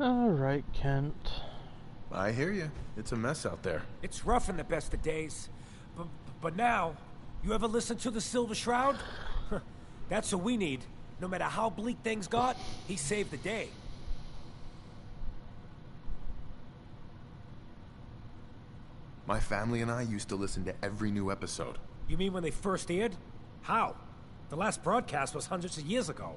Alright, Kent. I hear you. It's a mess out there. It's rough in the best of days. But now, you ever listen to the Silver Shroud? That's what we need. No matter how bleak things got, he saved the day. My family and I used to listen to every new episode. You mean when they first aired? How? The last broadcast was hundreds of years ago.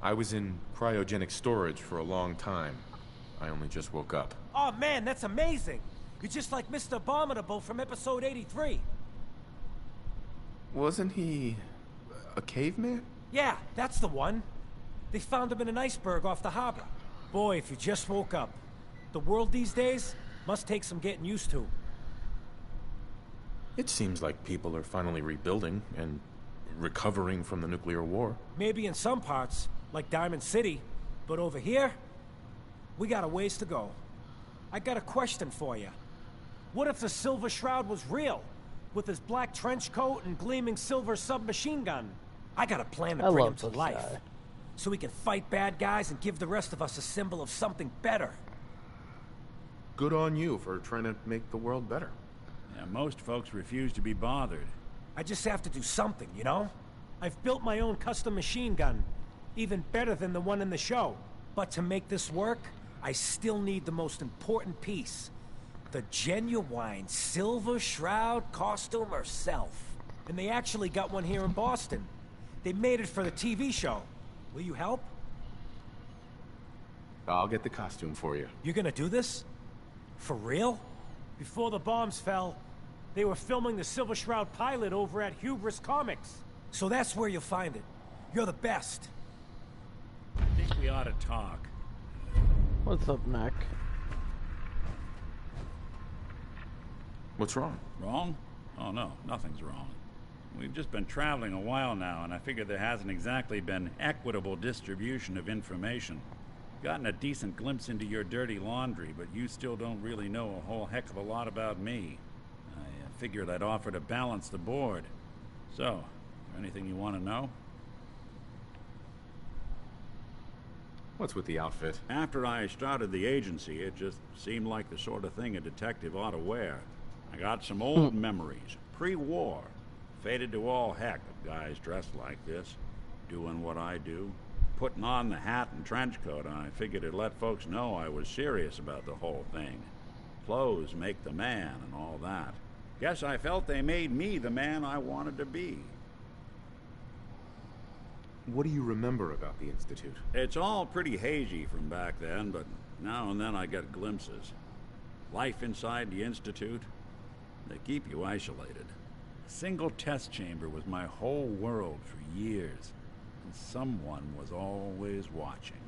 I was in cryogenic storage for a long time. I only just woke up. Oh man, that's amazing! You're just like Mr. Abominable from episode 83. Wasn't he a caveman? Yeah, that's the one. They found him in an iceberg off the harbor. Boy, if you just woke up. The world these days must take some getting used to. It seems like people are finally rebuilding and recovering from the nuclear war. Maybe in some parts, like Diamond City, but over here, we got a ways to go. I got a question for you. What if the Silver Shroud was real? With his black trench coat and gleaming silver submachine gun? I got a plan to bring him to life. So we can fight bad guys and give the rest of us a symbol of something better. Good on you for trying to make the world better. Yeah, most folks refuse to be bothered. I just have to do something, you know? I've built my own custom machine gun. Even better than the one in the show. But to make this work, I still need the most important piece. The genuine Silver Shroud costume herself. And they actually got one here in Boston. They made it for the TV show. Will you help? I'll get the costume for you. You're gonna do this? For real? Before the bombs fell, they were filming the Silver Shroud pilot over at Hubris Comics. So that's where you'll find it. You're the best. I think we ought to talk. What's up, Mac? What's wrong? Wrong? Oh no, nothing's wrong. We've just been traveling a while now, and I figure there hasn't exactly been equitable distribution of information. Gotten a decent glimpse into your dirty laundry, but you still don't really know a whole heck of a lot about me. I figured I'd offer to balance the board. So, anything you want to know? What's with the outfit? After I started the agency, it just seemed like the sort of thing a detective ought to wear. I got some old memories, pre-war. Faded to all heck of guys dressed like this, doing what I do. Putting on the hat and trench coat, I figured it'd let folks know I was serious about the whole thing. Clothes make the man and all that. Guess I felt they made me the man I wanted to be. What do you remember about the Institute? It's all pretty hazy from back then, but now and then I get glimpses. Life inside the Institute, they keep you isolated. A single test chamber was my whole world for years, and someone was always watching.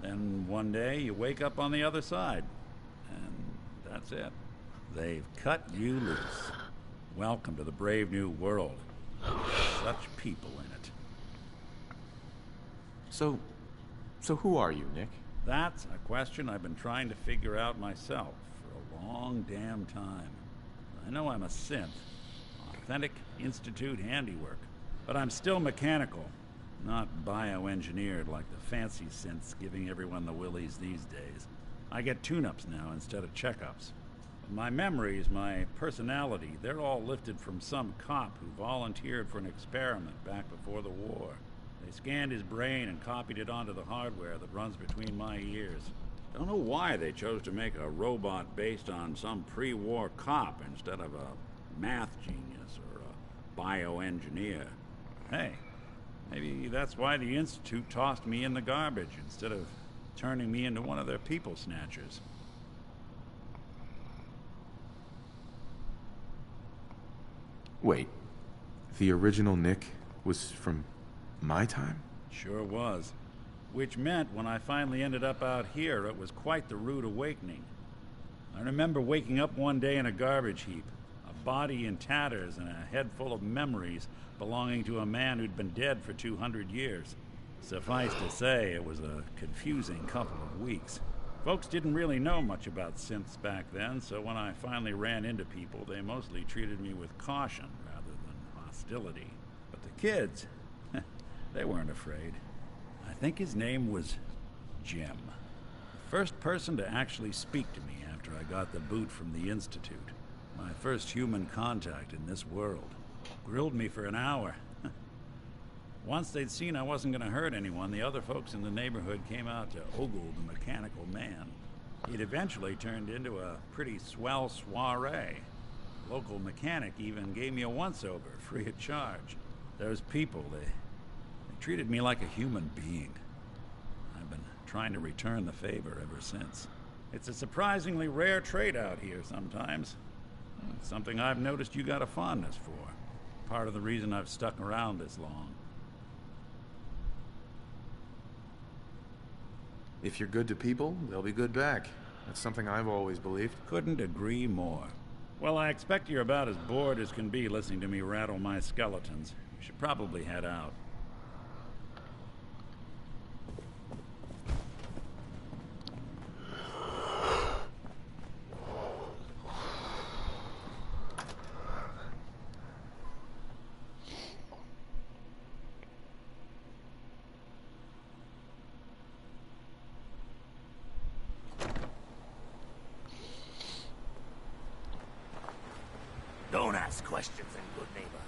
Then one day you wake up on the other side, and that's it. They've cut you loose. Welcome to the brave new world. Such people in it. So who are you, Nick? That's a question I've been trying to figure out myself for a long damn time. I know I'm a synth, authentic Institute handiwork, but I'm still mechanical, not bioengineered like the fancy synths giving everyone the willies these days. I get tune-ups now instead of checkups. My memories, my personality, they're all lifted from some cop who volunteered for an experiment back before the war. They scanned his brain and copied it onto the hardware that runs between my ears. Don't know why they chose to make a robot based on some pre-war cop instead of a math genius or a bioengineer. Hey, maybe that's why the Institute tossed me in the garbage instead of turning me into one of their people snatchers. Wait, the original Nick was from my time? Sure was. Which meant when I finally ended up out here, it was quite the rude awakening. I remember waking up one day in a garbage heap, a body in tatters and a head full of memories belonging to a man who'd been dead for 200 years. Suffice to say, it was a confusing couple of weeks. Folks didn't really know much about synths back then, so when I finally ran into people, they mostly treated me with caution rather than hostility. But the kids, they weren't afraid. I think his name was Jim. The first person to actually speak to me after I got the boot from the Institute. My first human contact in this world. Grilled me for an hour. Once they'd seen I wasn't gonna hurt anyone, the other folks in the neighborhood came out to ogle the mechanical man. It eventually turned into a pretty swell soiree. The local mechanic even gave me a once-over, free of charge. Those people, they treated me like a human being. I've been trying to return the favor ever since. It's a surprisingly rare trait out here sometimes. It's something I've noticed you got a fondness for. Part of the reason I've stuck around this long. If you're good to people, they'll be good back. That's something I've always believed. Couldn't agree more. Well, I expect you're about as bored as can be listening to me rattle my skeletons. You should probably head out. Don't ask questions in good neighbor.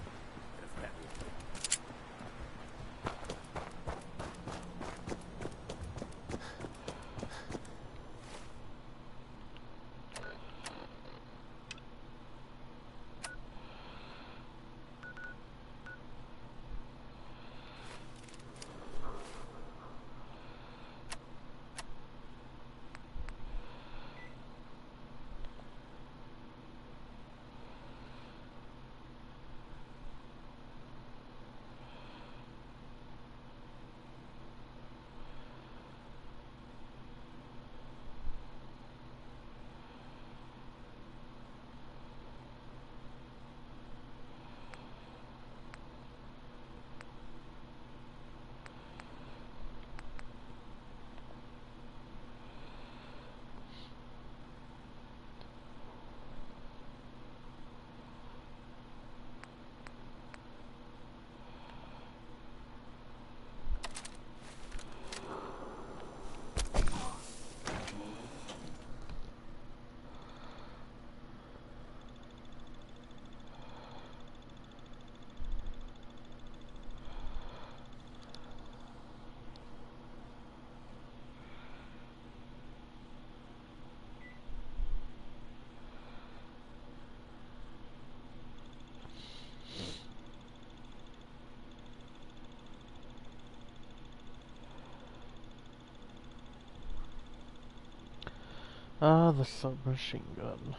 Ah, the submachine gun.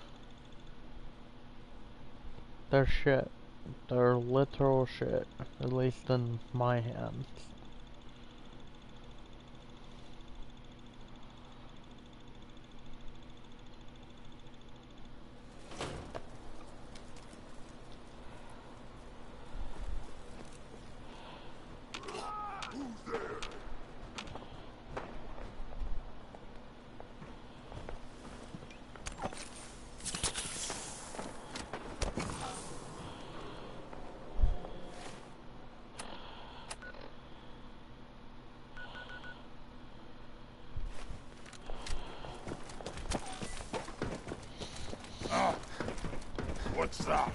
They're shit. They're literal shit. At least in my hands. What's that?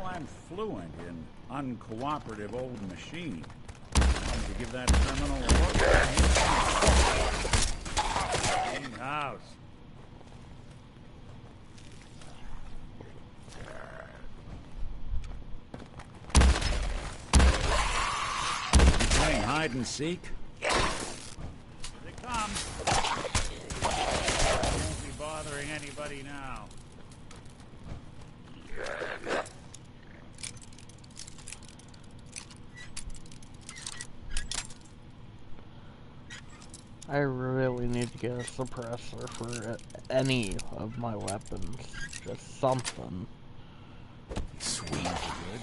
I'm fluent in uncooperative old machine. I wanted to give that terminal a look. In-house. Playing hide and seek? Here they come. Won't be bothering anybody now. I really need to get a suppressor for any of my weapons. Just something. Swing for good.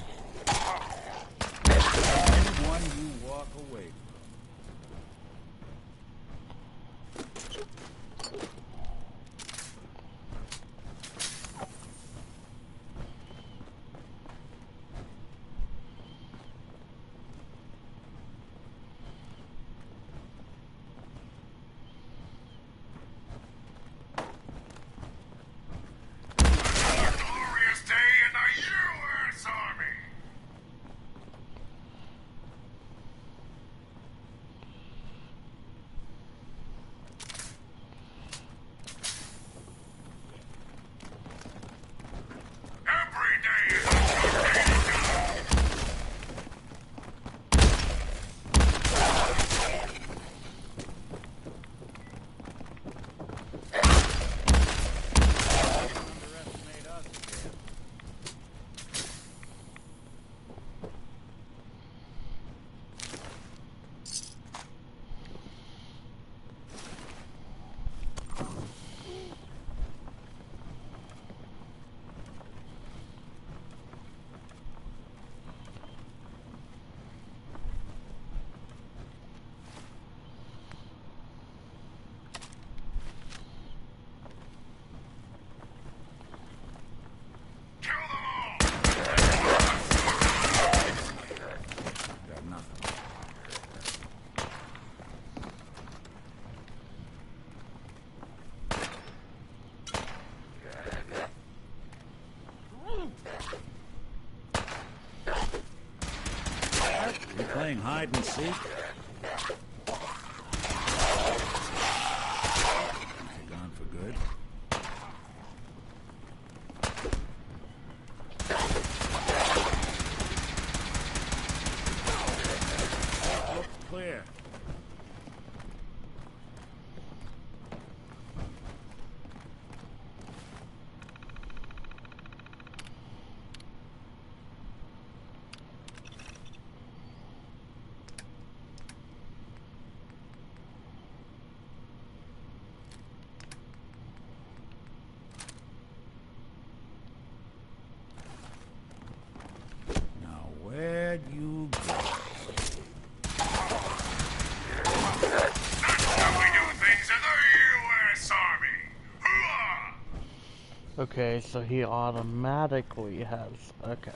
Anyone you walk away from. Playing hide and seek? Gone for good. Clear. Where'd you go? That's how we do things in the U.S. Army. Hooah! Okay, so he automatically has... Okay.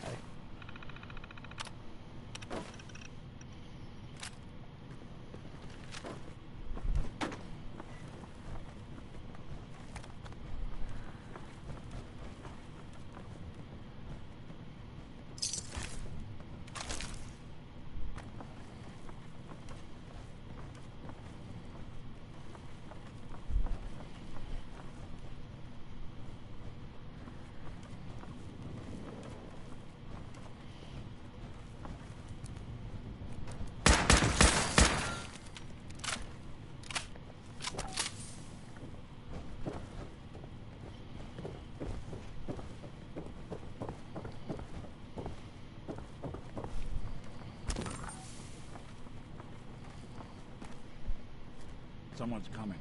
Someone's coming.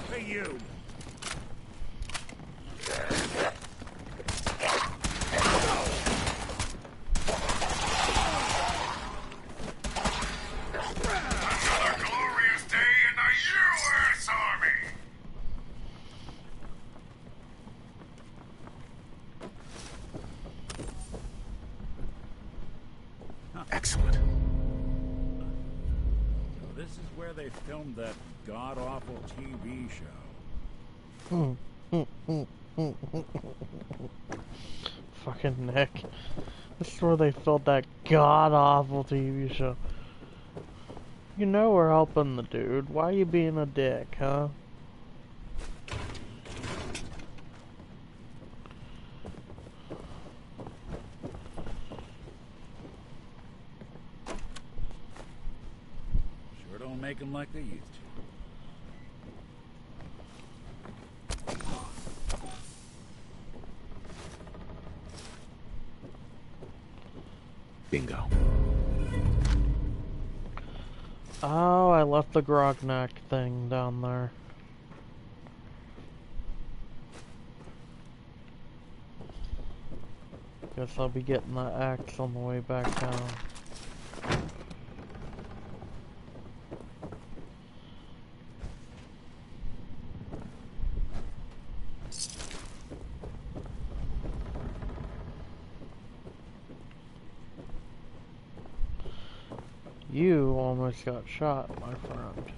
For you. Another glorious day in the U.S. This is where they filmed that god-awful TV show. Fucking Nick. This is where they filmed that god-awful TV show. You know we're helping the dude. Why are you being a dick, huh? Sure don't make them like they used to. Bingo. Oh, I left the Grognak thing down there. Guess I'll be getting that axe on the way back down. You almost got shot, my friend.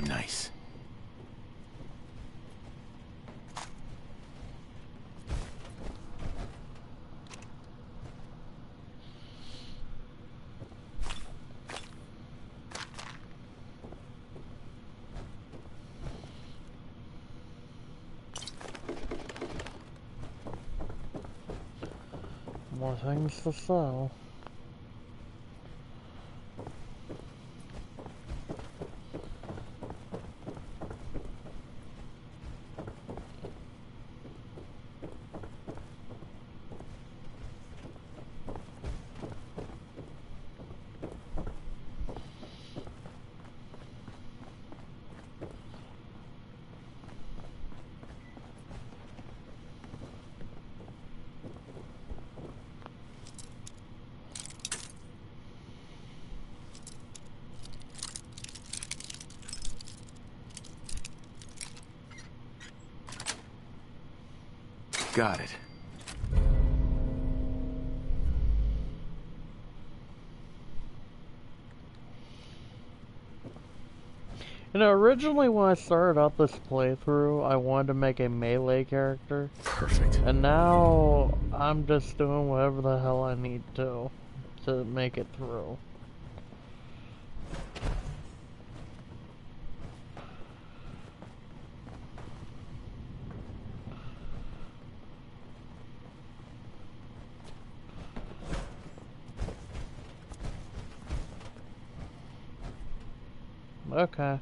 Nice. More things to sell. Got it. You know, originally when I started out this playthrough, I wanted to make a melee character. Perfect. And now, I'm just doing whatever the hell I need to make it through. Okay.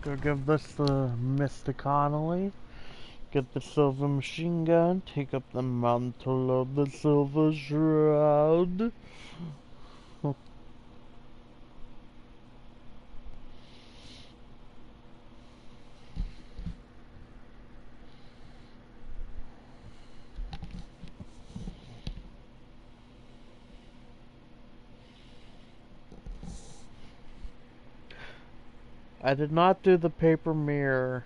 Go give this the Mr. Connolly. Get the silver machine gun. Take up the mantle of the silver shroud. I did not do the paper mirror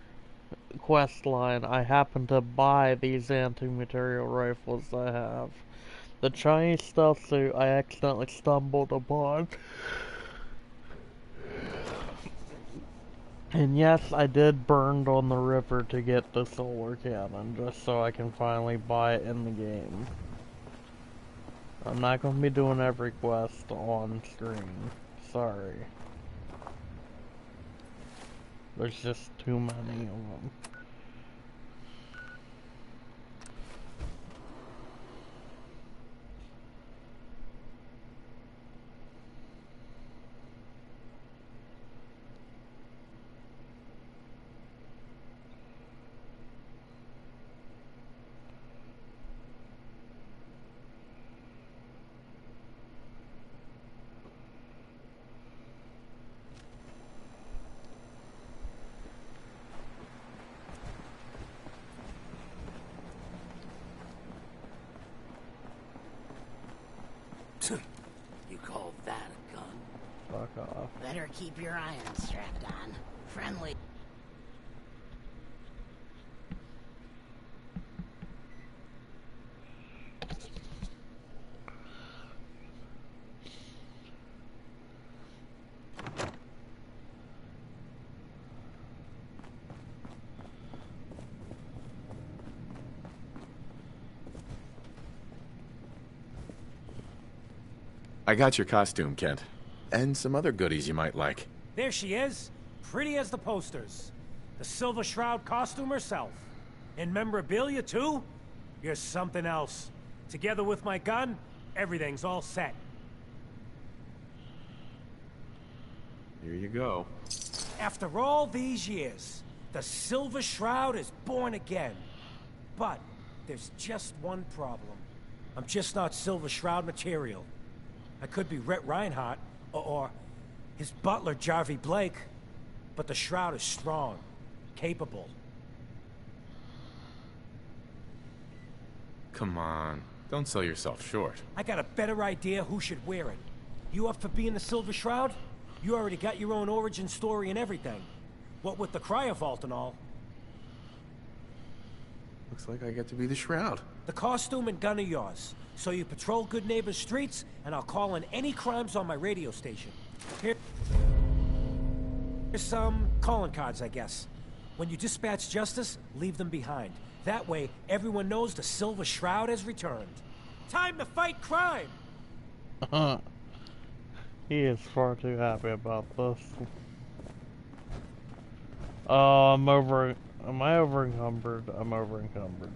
quest line. I happened to buy these anti-material rifles I have. The Chinese stealth suit I accidentally stumbled upon. And yes, I did burned on the river to get the solar cannon, just so I can finally buy it in the game. I'm not going to be doing every quest on screen. Sorry. There's just too many of them. Better keep your iron strapped on. Friendly. I got your costume, Kent. And some other goodies you might like. There she is, pretty as the posters. The Silver Shroud costume herself. And memorabilia, too? You're something else. Together with my gun, everything's all set. Here you go. After all these years, the Silver Shroud is born again. But there's just one problem. I'm just not Silver Shroud material. I could be Rhett Reinhardt, or his butler, Jarvie Blake. But the Shroud is strong, capable. Come on. Don't sell yourself short. I got a better idea who should wear it. You up for being the Silver Shroud? You already got your own origin story and everything. What with the cryo vault and all. Looks like I get to be the Shroud. The costume and gun are yours. So you patrol Good Neighbor's streets, and I'll call in any crimes on my radio station. Here's some calling cards, I guess. When you dispatch justice, leave them behind. That way, everyone knows the Silver Shroud has returned. Time to fight crime! He is far too happy about this. Oh, am I over encumbered? I'm over encumbered.